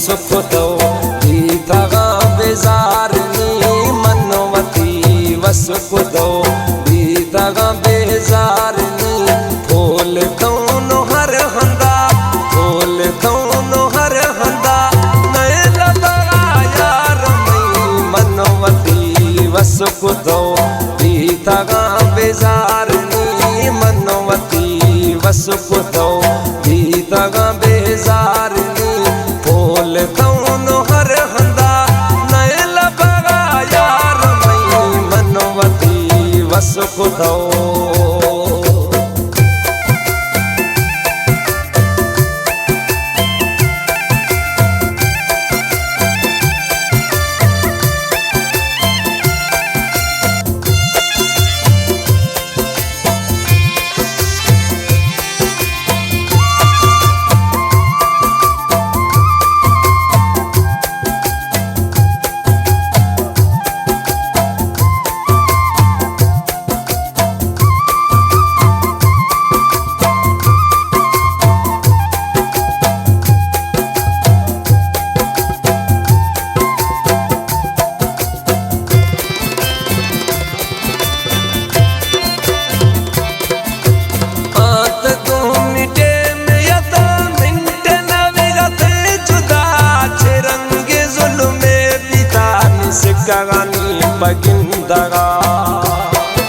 सुख दो बीतगा बेजारनी मनवती वसुख दो बीतगा बेजारनी फूल दोनों हर हंदा फूल दोनों हर हंदा नए लगा यार मई मनवती वसुख दो बीतगा बेजारनी मनवती वसुख दो बीतगा बेजारनी फूल दोनों हर हंदा नए लगा यार मई मनवती वसुख दो। गगानी बगिंदगा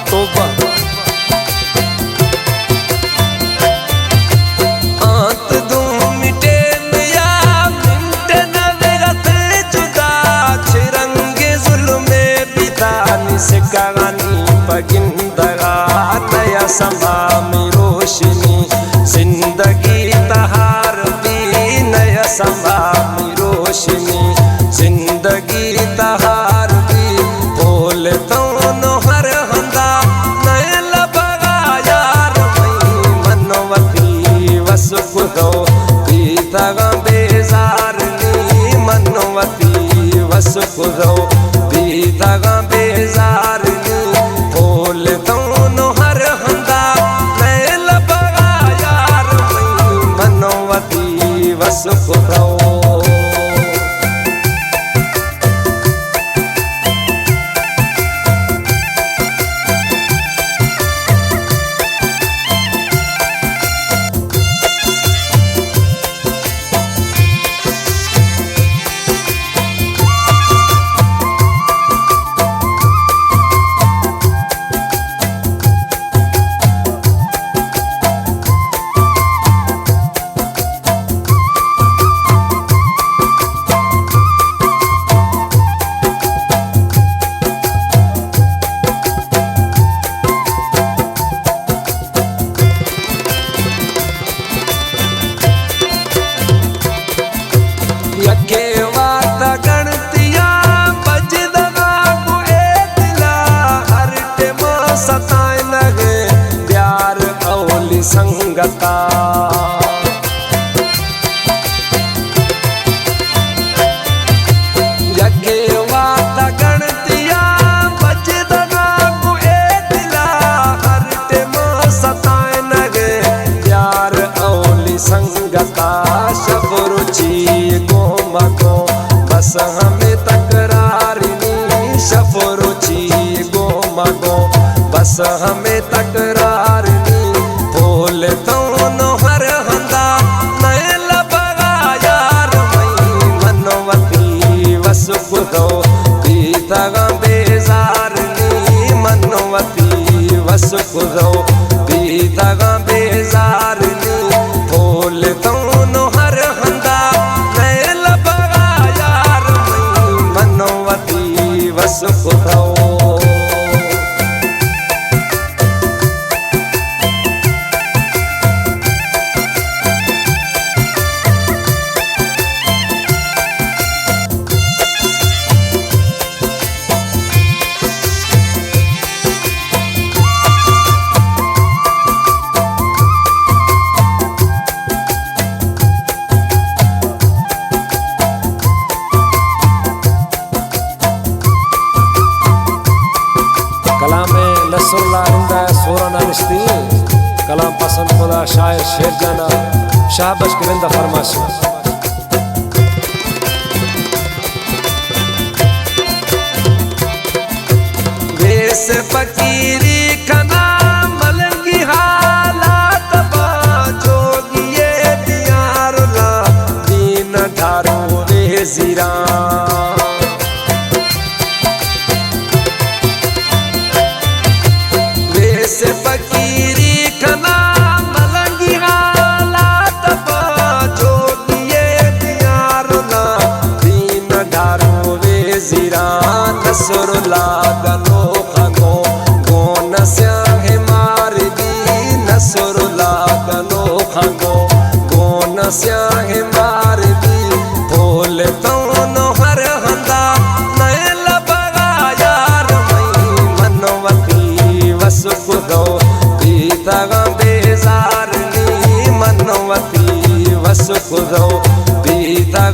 तोबा आंत दो मिटे या मिटे नवरत जुदा छिरंगे जुल्मे बितानी से गगानी बगिंदगा नया समा में रोशनी जिंदगी तहार भी नया समा में रोशनी जिंदगी तहार फूल दोनों हर हंदा नए लगा यार मई मनवती वसुख दो बीतगा बेजारनी मनवती वसुख दो बीतगा बेजारनी फूल दोनों हर हंदा नए लगा यार मई मनवती वसुख दो। यके वात गणतिया बजदगा को दिला हर टेम सताए लगे प्यार औली संगता यके वात गणतिया बजदगा को दिला हर टेम सताए लगे प्यार औली संगता शब रुचि मको बस हमें तकरारनी शफरुचि गो मको बस हमें तकरारनी फूल दोनों हर हंदा नए लगा यार मई मनवती वसुख दो बीतगा बेजारनी मनवती वसुख दो बीतगा बेजारनी फूल दोनों हर हंदा वसुख दो। कलाम पसंद खुदा शायर शेर जाना शाहबश करिंदा फरमाश वेस फकीरी खना मलंगी हालात बा जोगिए दियारुला दीन धारो रे जीरा वेस फकीरी खना मलंगी हालात बा जोगिए दियारुला दीन धारो रे जीरा नसरुला गनो खगो गोन स्याहे मार दी नसरुला गनो खगो गोन स्याहे मार दी बोल तोन हर हंदा नए लबगा यार मई मनवती वसुक दो पीता बेजार नी मनवती वसुक दो पीता